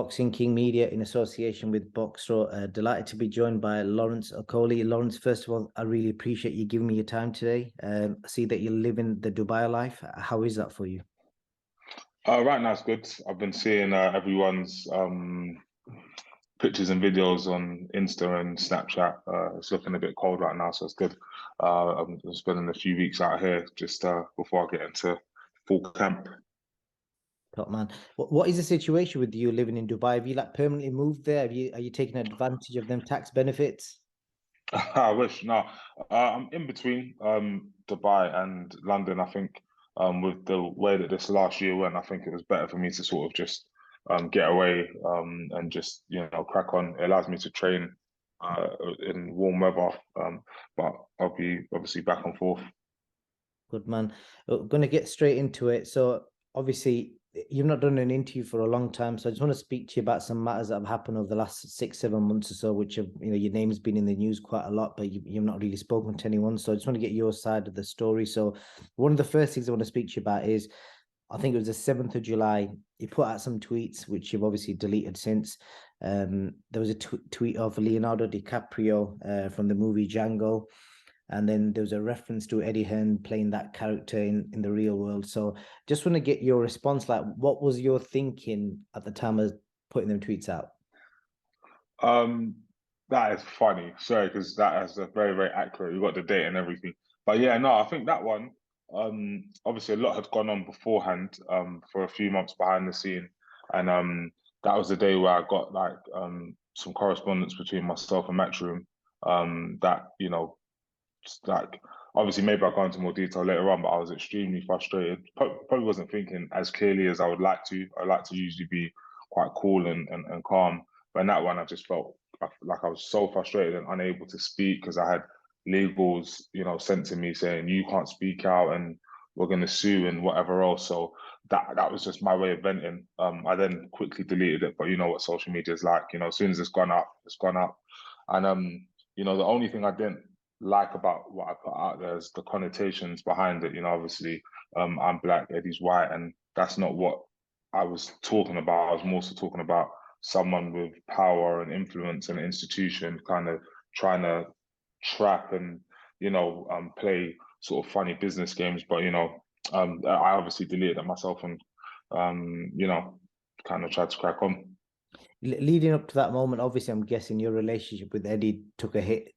Boxing King Media in association with Boxro. Delighted to be joined by Lawrence Okolie. Lawrence, first of all, I really appreciate you giving me your time today. I see that you're living the Dubai life. How is that for you? Right now it's good. I've been seeing everyone's pictures and videos on Insta and Snapchat. It's looking a bit cold right now, so it's good. I'm spending a few weeks out here just before I get into full camp. Top man. What is the situation with you living in Dubai? Have you like permanently moved there? Are you taking advantage of them tax benefits? I wish. No, I'm in between Dubai and London. I think with the way that this last year went, I think it was better for me to sort of just get away and just crack on. It allows me to train in warm weather, but I'll be obviously back and forth. Good man. We're going to get straight into it. So obviously you've not done an interview for a long time, so I just want to speak to you about some matters that have happened over the last 6-7 months or so, which have, your name's been in the news quite a lot, but you've not really spoken to anyone. So I just want to get your side of the story. So one of the first things I want to speak to you about is, I think it was the 7th of July, you put out some tweets, which you've obviously deleted since. There was a tweet of Leonardo DiCaprio from the movie Django. And then there was a reference to Eddie Hearn playing that character in the real world. So just want to get your response. Like, what was your thinking at the time of putting them tweets out? That is funny. Sorry, because that is a very, very accurate. You got the date and everything. But yeah, no, I think that one, obviously a lot had gone on beforehand, for a few months behind the scene. And that was the day where I got like some correspondence between myself and Matchroom, that, like obviously maybe I'll go into more detail later on, but I was extremely frustrated. Probably wasn't thinking as clearly as I would like to. I like to usually be quite cool and calm. But in that one, I just felt like I was so frustrated and unable to speak because I had legals, sent to me saying you can't speak out and we're going to sue and whatever else. So that was just my way of venting. I then quickly deleted it, but you know what social media is like. As soon as it's gone up, it's gone up. And the only thing I didn't like about what I put out there is the connotations behind it. Obviously, I'm black, Eddie's white, and that's not what I was talking about. I was more so talking about someone with power and influence and institution kind of trying to trap and play sort of funny business games. But I obviously deleted it myself and kind of tried to crack on. Leading up to that moment, obviously, I'm guessing your relationship with Eddie took a hit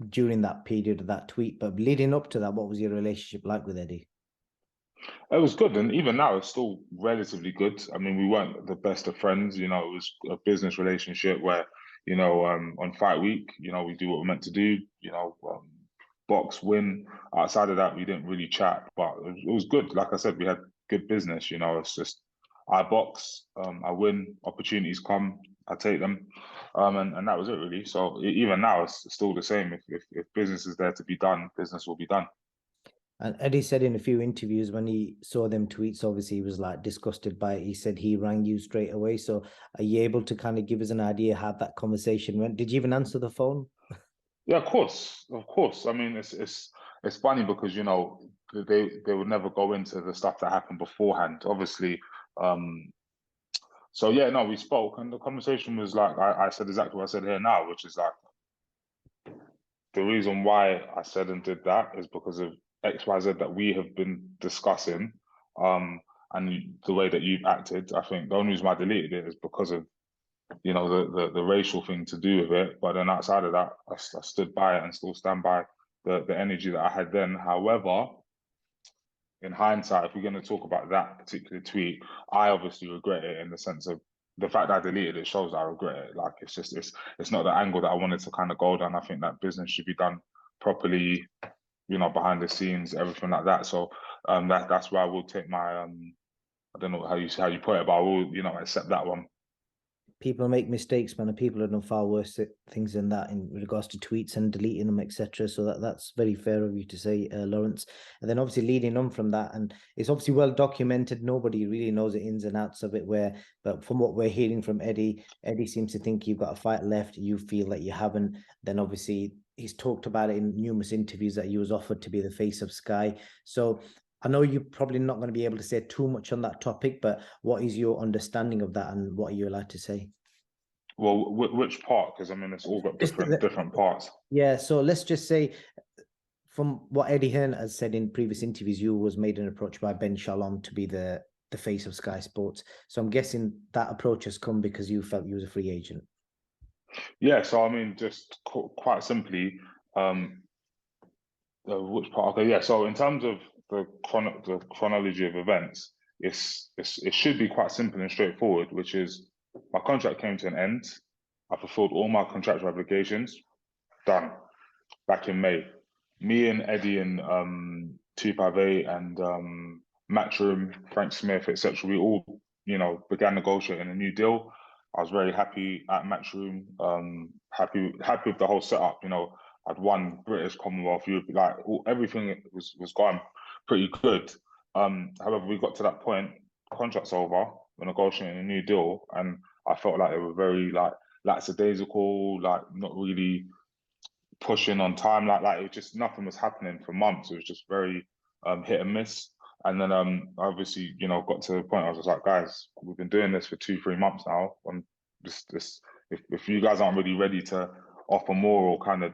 during that period of that tweet. But leading up to that, what was your relationship like with Eddie? It was good, and even now it's still relatively good. I mean, we weren't the best of friends. It was a business relationship where, on fight week, we do what we're meant to do. Box, win. Outside of that, we didn't really chat, but it was good. Like I said, we had good business. It's just I box, I win, opportunities come, I take them, and that was it really. So even now, it's still the same. If business is there to be done, business will be done. And Eddie said in a few interviews when he saw them tweets, obviously he was like disgusted by it. He said he rang you straight away. So are you able to kind of give us an idea how that conversation went? Did you even answer the phone? Yeah, of course, of course. I mean, it's funny because they would never go into the stuff that happened beforehand. Obviously, so yeah, no, we spoke, and the conversation was like I said exactly what I said here now, which is like the reason why I said and did that is because of X, Y, Z that we have been discussing, and the way that you've acted. I think the only reason why I deleted it is because of the racial thing to do with it. But then outside of that, I stood by it and still stand by the energy that I had then. However, in hindsight, if we're going to talk about that particular tweet, I obviously regret it in the sense of the fact that I deleted it shows that I regret it. Like it's not the angle that I wanted to kind of go down. I think that business should be done properly, behind the scenes, everything like that. So that's where I will take my I don't know how you put it, but I will accept that one. People make mistakes, man, and people have done far worse things than that in regards to tweets and deleting them, etc. So that's very fair of you to say, Lawrence. And then obviously leading on from that, and it's obviously well documented. Nobody really knows the ins and outs of it. But from what we're hearing from Eddie seems to think you've got a fight left. You feel that you haven't. Then obviously he's talked about it in numerous interviews that he was offered to be the face of Sky. So I know you're probably not going to be able to say too much on that topic, but what is your understanding of that, and what are you allowed to say? Well, which part? Because I mean, it's all got different parts. Yeah, so let's just say, from what Eddie Hearn has said in previous interviews, you was made an approach by Ben Shalom to be the face of Sky Sports. So I'm guessing that approach has come because you felt you was a free agent. Yeah, so I mean, just quite simply, which part? Okay, yeah. So in terms of the chronology of events, it should be quite simple and straightforward, which is my contract came to an end. I fulfilled all my contractual obligations. Done. Back in May. Me and Eddie and 258 and Matchroom, Frank Smith, etc. We all, began negotiating a new deal. I was very happy at Matchroom. Happy with the whole setup. I'd won British, Commonwealth, Europe, like everything was going pretty good. However, we got to that point, contract's over, we're negotiating a new deal, and I felt like they were very like lackadaisical, like not really pushing on time, like it was just nothing was happening for months. It was just very hit and miss. And then obviously, got to the point I was just like, guys, we've been doing this for 2-3 months now. This if you guys aren't really ready to offer more or kind of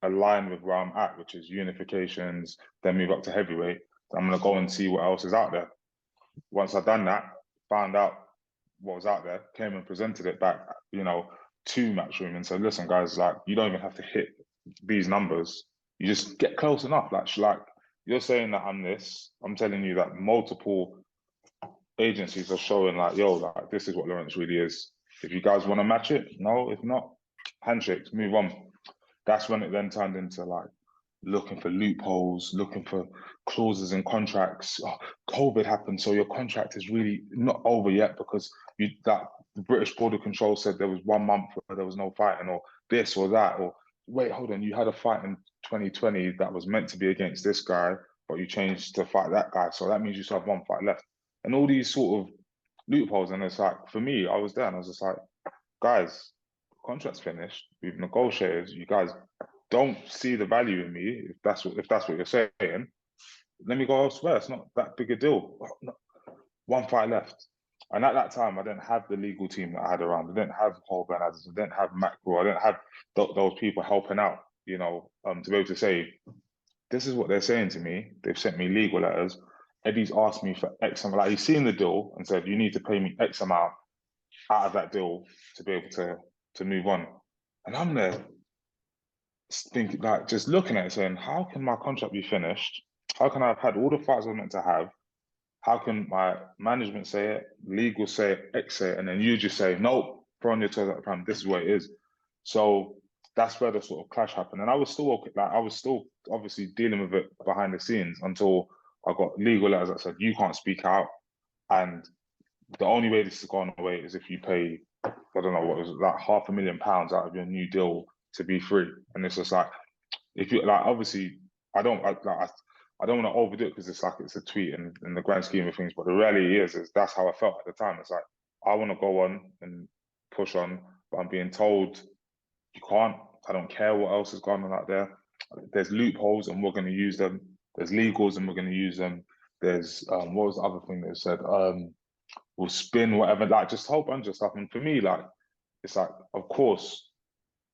align with where I'm at, which is unifications, then move up to heavyweight, I'm gonna go and see what else is out there. Once I've done that, found out what was out there, came and presented it back, to Matchroom and said, listen, guys, like you don't even have to hit these numbers. You just get close enough. Like you're saying that I'm this. I'm telling you that multiple agencies are showing like, yo, like this is what Lawrence really is. If you guys want to match it, no. If not, handshakes, move on. That's when it then turned into like looking for loopholes, looking for clauses in contracts. Oh, COVID happened, so your contract is really not over yet because the British Border Control said there was 1 month where there was no fighting, or this or that, or wait, hold on, you had a fight in 2020 that was meant to be against this guy, but you changed to fight that guy, so that means you still have 1 fight left, and all these sort of loopholes. And it's like, for me, I was there and I was just like, guys, contract's finished, we've negotiated, you guys don't see the value in me, if that's what you're saying, let me go elsewhere. It's not that big a deal. 1 fight left. And at that time, I didn't have the legal team that I had around. I didn't have Holborn, I didn't have Macro, I didn't have those people helping out, to be able to say, this is what they're saying to me. They've sent me legal letters. Eddie's asked me for X amount. Like, he's seen the deal and said, you need to pay me X amount out of that deal to be able to move on. And I'm there thinking, like, just looking at it saying, how can my contract be finished? How can I have had all the fights I was meant to have? How can my management say it, legal say it, X say it, and then you just say, nope, throw on your toes at the time, this is what it is. So that's where the sort of clash happened. And I was still okay, like I was still obviously dealing with it behind the scenes until I got legal letters that said, you can't speak out. And the only way this is going away is if you pay, I don't know what it was, like £500,000 out of your new deal to be free. And it's just like, if you like, obviously, I don't want to overdo it because it's a tweet in the grand scheme of things. But the reality is that's how I felt at the time. It's like, I want to go on and push on, but I'm being told you can't. I don't care what else is going on out there. There's loopholes and we're going to use them. There's legals and we're going to use them. There's what was the other thing they said? We'll spin whatever, like just a whole bunch of stuff. And for me, like, it's like, of course,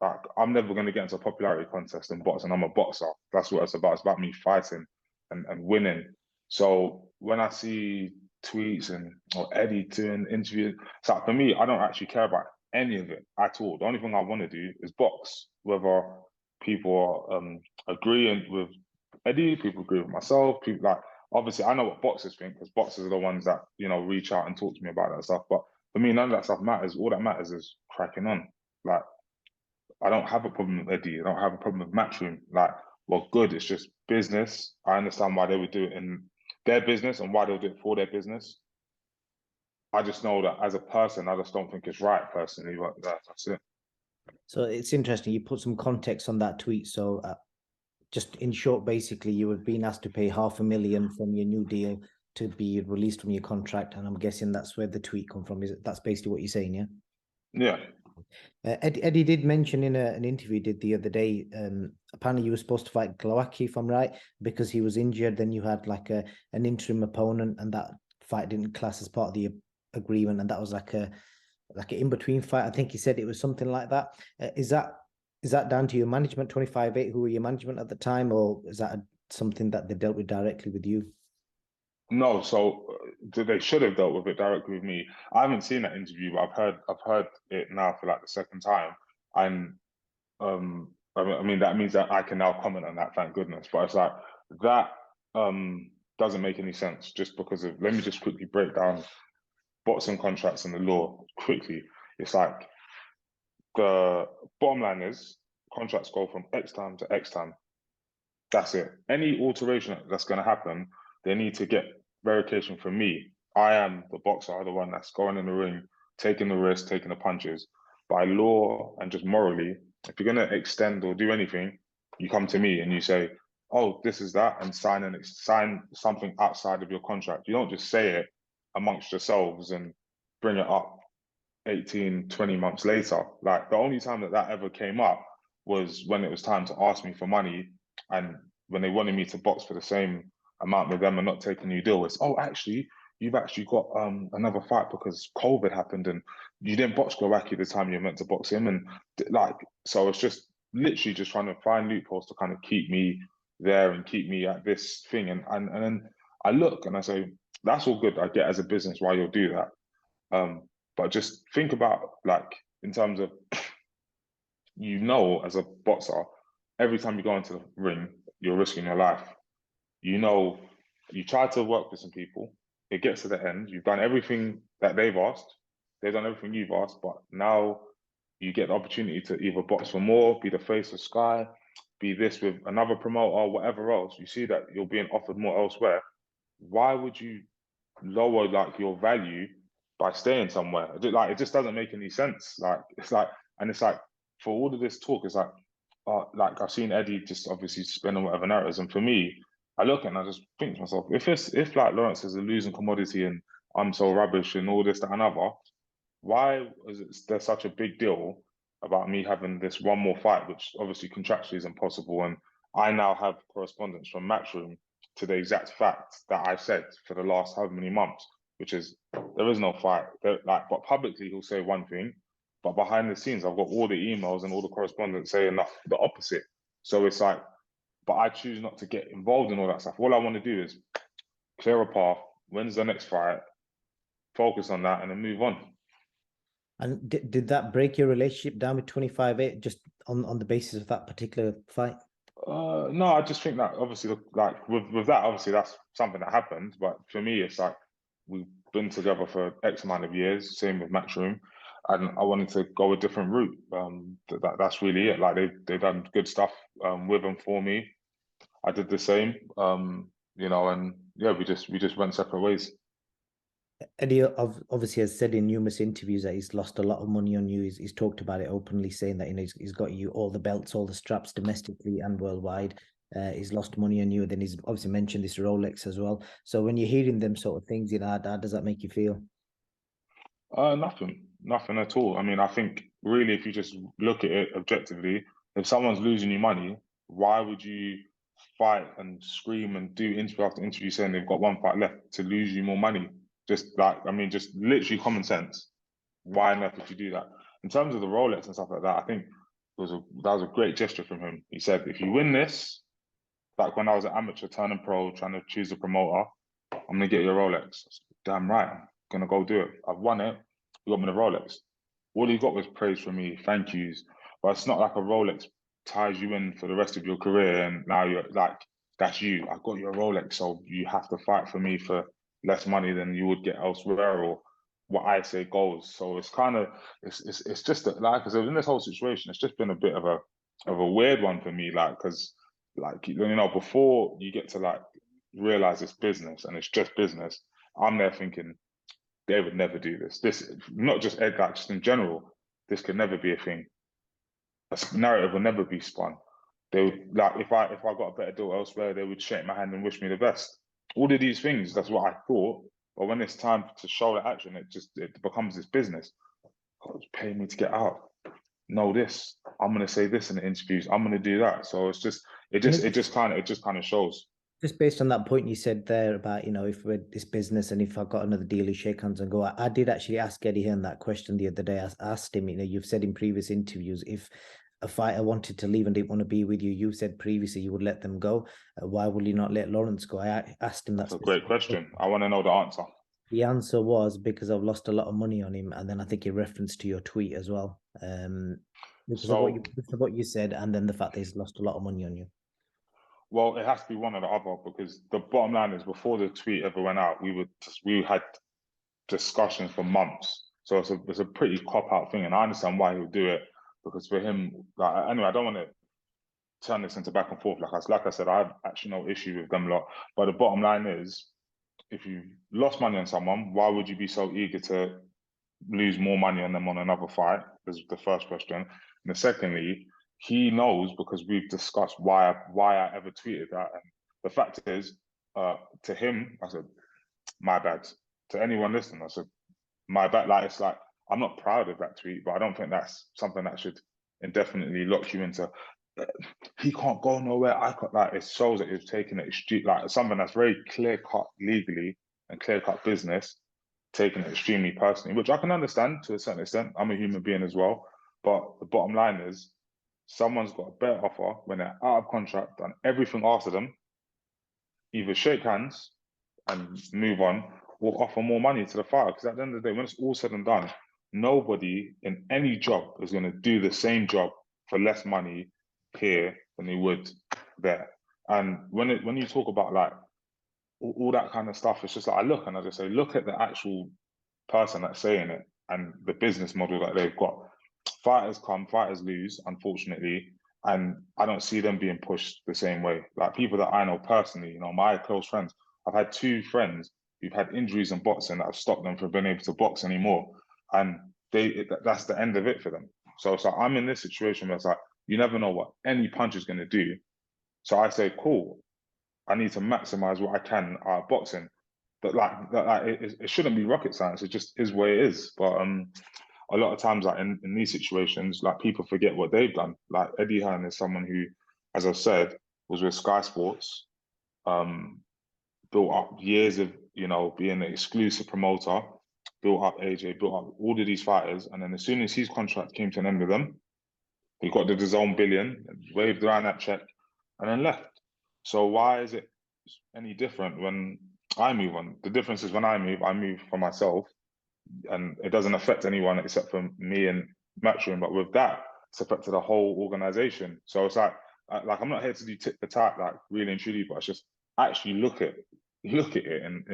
like I'm never going to get into a popularity contest in boxing. I'm a boxer. That's what it's about. It's about me fighting and winning. So when I see tweets or Eddie doing interviews, it's like, for me, I don't actually care about any of it at all. The only thing I want to do is box. Whether people are agreeing with Eddie, people agree with myself, people like, obviously I know what boxers think because boxers are the ones that, reach out and talk to me about that stuff. But for me, none of that stuff matters. All that matters is cracking on. Like, I don't have a problem with Eddie. I don't have a problem with Matchroom. Like, well, good. It's just business. I understand why they would do it in their business and why they'll do it for their business. I just know that as a person, I just don't think it's right personally. But that's it. So it's interesting. You put some context on that tweet. So just in short, basically, you were being asked to pay $500,000 from your new deal to be released from your contract. And I'm guessing that's where the tweet come from. That's basically what you're saying, yeah? Yeah. Eddie did mention in an interview he did the other day, apparently you were supposed to fight Glowacki, if I'm right, because he was injured. Then you had like an interim opponent, and that fight didn't class as part of the agreement, and that was like an in-between fight. I think he said it was something like that. Is that down to your management, 25-8, who were your management at the time, or is that something that they dealt with directly with you? No, so they should have dealt with it directly with me. I haven't seen that interview, but I've heard it now for like the second time, and I mean that means that I can now comment on that. Thank goodness. But it's like that doesn't make any sense just because of. Let me just quickly break down boxing contracts and the law quickly. It's like the bottom line is contracts go from X time to X time. That's it. Any alteration that's going to happen, they need to get verification from me. I am the boxer, the one that's going in the ring, taking the risks, taking the punches. By law and just morally, if you're going to extend or do anything, you come to me and you say, "Oh, this is that," and sign something outside of your contract. You don't just say it amongst yourselves and bring it up 18, 20 months later. Like the only time that that ever came up was when it was time to ask me for money, and when they wanted me to box for the same amount with them and not take a new deal, it's, "Oh, actually, you've actually got another fight because COVID happened and you didn't box Glowacki the time you were meant to box him." And like, so it's just literally just trying to find loopholes to kind of keep me there and keep me at this thing. And then I look and I say, that's all good. I get as a business why you'll do that. But just think about, like, in terms of, as a boxer, every time you go into the ring, you're risking your life. You try to work with some people, it gets to the end, you've done everything that they've done everything you've asked, but now you get the opportunity to either box for more, be the face of Sky, be this with another promoter, or whatever else. You see that you're being offered more elsewhere. Why would you lower like your value by staying somewhere? Like, it just doesn't make any sense. Like, it's like for all of this talk, it's like I've seen Eddie just obviously spin on whatever narratives, and for me, I look and I just think to myself, if like Lawrence is a losing commodity and I'm so rubbish and all this, that, and other, why there such a big deal about me having this one more fight, which obviously contractually is impossible? And I now have correspondence from Matchroom to the exact fact that I said for the last however many months, which is there is no fight. Like, but publicly he'll say one thing, but behind the scenes I've got all the emails and all the correspondence saying the opposite. So it's like, but I choose not to get involved in all that stuff. All I want to do is clear a path. When's the next fight? Focus on that and then move on. And did that break your relationship down with 25-8 just on the basis of that particular fight? No, I just think that obviously, like with that, obviously that's something that happened. But for me, it's like we've been together for X amount of years. Same with Matchroom, and I wanted to go a different route. That's really it. Like they've done good stuff with and for me. I did the same. And yeah, we just went separate ways. Eddie obviously has said in numerous interviews that he's lost a lot of money on you. He's talked about it openly, saying that he's got you all the belts, all the straps domestically and worldwide. He's lost money on you, and then he's obviously mentioned this Rolex as well. So when you're hearing them sort of things, how does that make you feel? Nothing at all. I mean, I think really, if you just look at it objectively, if someone's losing you money, why would you fight and scream and do interview after interview saying they've got one fight left to lose you more money? Just like, I mean, just literally common sense. Why on earth would you do that? In terms of the Rolex and stuff like that, I think that was a great gesture from him. He said, if you win this, like when I was an amateur turning pro trying to choose a promoter, I'm gonna get you a Rolex. I said, damn right, I'm gonna go do it. I've won it. You got me the Rolex. All he got was praise from me, thank yous. But it's not like a Rolex ties you in for the rest of your career and now you're like, that's you. I got you a Rolex, so you have to fight for me for less money than you would get elsewhere, or what I say goes. So it's kind of it's just that, like, because in this whole situation, it's just been a bit of a weird one for me, like, because like, before you get to like realize it's business and it's just business, I'm there thinking they would never do this. This, not just Ed, like, just in general, this could never be a thing. A narrative will never be spun. They would, like, if I got a better deal elsewhere, they would shake my hand and wish me the best. All of these things, that's what I thought. But when it's time to show the action, it becomes this business. God, pay me to get out. No, this. I'm gonna say this in the interviews. I'm gonna do that. So it's just, it just kind of shows. Just based on that point you said there about, if we're this business and if I got another deal, you shake hands and go. I did actually ask Eddie Hearn that question the other day. I asked him, you've said in previous interviews, if a fighter wanted to leave and didn't want to be with you, you said previously you would let them go. Why would you not let Lawrence go? I asked him that. That's a great question. I want to know the answer. The answer was because I've lost a lot of money on him, and then I think he referenced to your tweet as well. Because So, of what you said, and then the fact that he's lost a lot of money on you. well, it has to be one or the other, because the bottom line is, before the tweet ever went out, we had discussions for months. So it's a pretty cop out thing, and I understand why he would do it, because for him, like, anyway, I don't want to turn this into back and forth. Like I said, I have actually no issue with them lot. But the bottom line is, if you lost money on someone, why would you be so eager to lose more money on them on another fight? Is the first question. And the secondly, he knows, because we've discussed why I ever tweeted that. And the fact is, to him, I said, my bad. To anyone listening, I said, my bad. Like, it's like, I'm not proud of that tweet, but I don't think that's something that should indefinitely lock you into, he can't go nowhere. I can't, like, it shows that he's taking it like something that's very clear cut legally and clear cut business, taking it extremely personally, which I can understand to a certain extent. I'm a human being as well. But the bottom line is, someone's got a better offer when they're out of contract, done everything after them, either shake hands and move on, or offer more money to the fighter. Because at the end of the day, when it's all said and done, nobody in any job is going to do the same job for less money here than they would there. And when you talk about like all that kind of stuff, it's just like, I look and I just say, look at the actual person that's saying it and the business model that they've got. Fighters come, fighters lose, unfortunately, and I don't see them being pushed the same way. Like, people that I know personally, my close friends, I've had 2 friends who've had injuries in boxing that have stopped them from being able to box anymore, and that's the end of it for them. So it's like, I'm in this situation where it's like, you never know what any punch is going to do. So I say, cool, I need to maximize what I can out of boxing. But it shouldn't be rocket science. It just is what it is. But a lot of times, like in these situations, like, people forget what they've done. Like, Eddie Hearn is someone who, as I've said, was with Sky Sports, built up years of being an exclusive promoter, built up AJ, built up all of these fighters, and then as soon as his contract came to an end with them, he got his own billion, waved around that check, and then left. So why is it any different when I move on? The difference is, when I move for myself, and it doesn't affect anyone except for me and Matchroom. But with that, it's affected the whole organization. So it's like I'm not here to do tit for tat, like, really and truly, but it's just actually look at it. And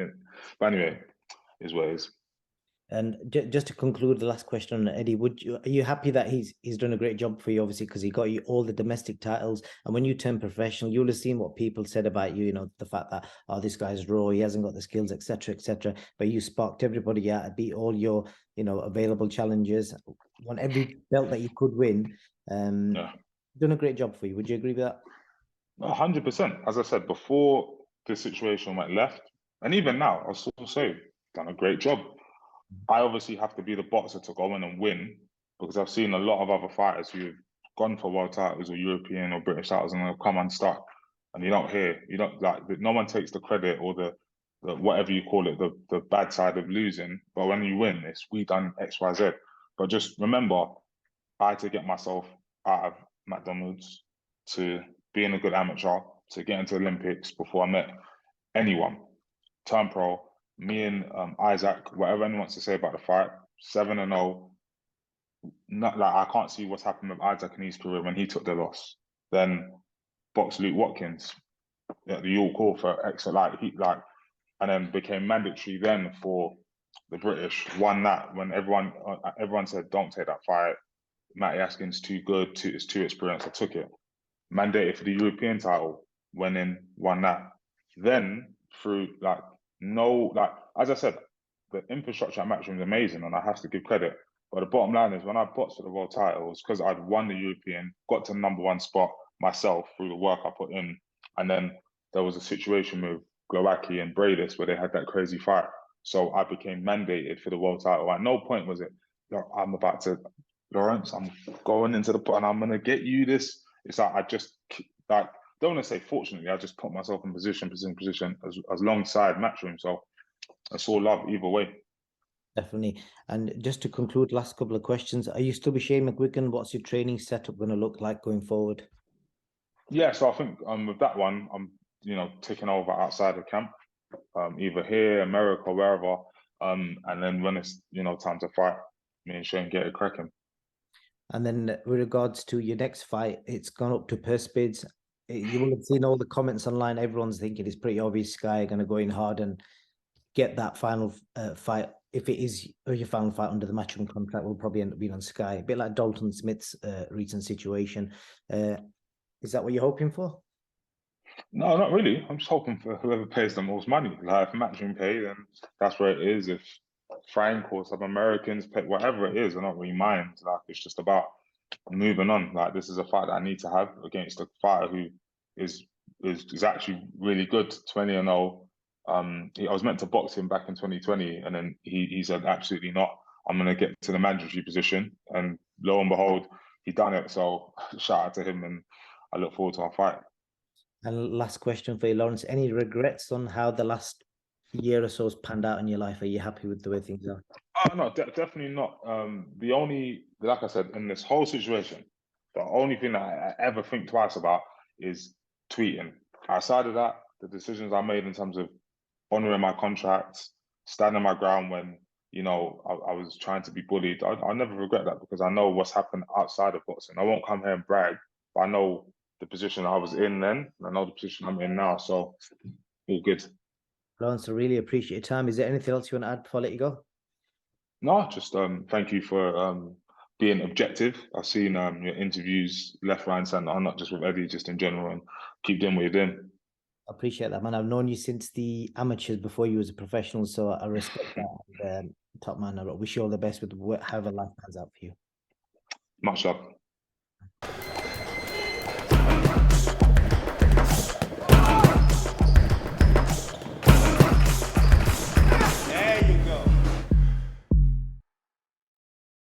but anyway, is what it is. And just to conclude, the last question on Eddie, are you happy that he's done a great job for you, obviously, because he got you all the domestic titles, and when you turn professional, you'll have seen what people said about you, the fact that, oh, this guy's raw, he hasn't got the skills, etc., etc. But you sparked everybody out, beat all your available challenges, won every belt that you could win. Yeah, done a great job for you. Would you agree with that? 100%. As I said before, this situation went left, and even now, I'll still say, done a great job. I obviously have to be the boxer to go in and win, because I've seen a lot of other fighters who've gone for world titles or European or British titles and they'll come unstuck, and you don't like, no one takes the credit or the whatever you call it, the bad side of losing. But when you win, it's, we done X, Y, Z. But just remember, I had to get myself out of McDonald's to being a good amateur to get into the Olympics before I met anyone. Turn pro. Me and Isaac, whatever anyone wants to say about the fight, 7-0. Not like, I can't see what's happened with Isaac in his career when he took the loss. Then box Luke Watkins, the York call for excellent, and then became mandatory then for the British. Won that when everyone said, don't take that fight. Matty Askins too good, it's too experienced. I took it. Mandated for the European title, went in, won that. Then through as I said, the infrastructure at Matchroom is amazing, and I have to give credit. But the bottom line is, when I boxed for the world titles, because I'd won the European, got to the #1 spot myself through the work I put in, and then there was a situation with Glowacki and Bradis where they had that crazy fight. So I became mandated for the world title. At no point was it look, I'm about to, Lawrence, I'm going into the pot and I'm gonna get you this. It's like I just like don't want to say fortunately, I just put myself in position as alongside Matchroom. So I saw love either way. Definitely. And just to conclude, last couple of questions. Are you still with Shane McGuigan? What's your training setup going to look like going forward? Yeah, so I think with that one, I'm taking over outside the camp, either here, America, wherever. And then when it's time to fight, me and Shane get it cracking. And then with regards to your next fight, it's gone up to purse bids. You will have seen all the comments online. Everyone's thinking it's pretty obvious Sky are going to go in hard and get that final fight. If it is your final fight under the Matchroom contract, will probably end up being on Sky. A bit like Dalton Smith's recent situation. Is that what you're hoping for? No, not really. I'm just hoping for whoever pays the most money. Like if Matchroom pay, then that's where it is. If Frank or some Americans pay, whatever it is, I don't really mind. Like it's just about moving on. Like this is a fight that I need to have against a fighter who is is actually really good, 20-0. I was meant to box him back in 2020, and then he said absolutely not. I'm gonna get to the mandatory position, and lo and behold, he done it. So shout out to him, and I look forward to our fight. And last question for you, Lawrence. Any regrets on how the last year or so has panned out in your life? Are you happy with the way things are? Oh no, definitely not. The only, like I said, in this whole situation, the only thing that I ever think twice about is tweeting. Outside of that, the decisions I made in terms of honoring my contracts, standing my ground when I was trying to be bullied, I'll never regret that because I know what's happened outside of boxing. I won't come here and brag, but I know the position I was in then, and I know the position I'm in now. So all good. Lawrence, I really appreciate your time. Is there anything else you want to add before I let you go? No, just thank you for being objective. I've seen your interviews left, right, and center, not just with Eddie, just in general, and keep doing what you're doing. I appreciate that, man. I've known you since the amateurs before you was a professional, so I respect that. And, top man, I wish you all the best with however life pans out for you. Much love.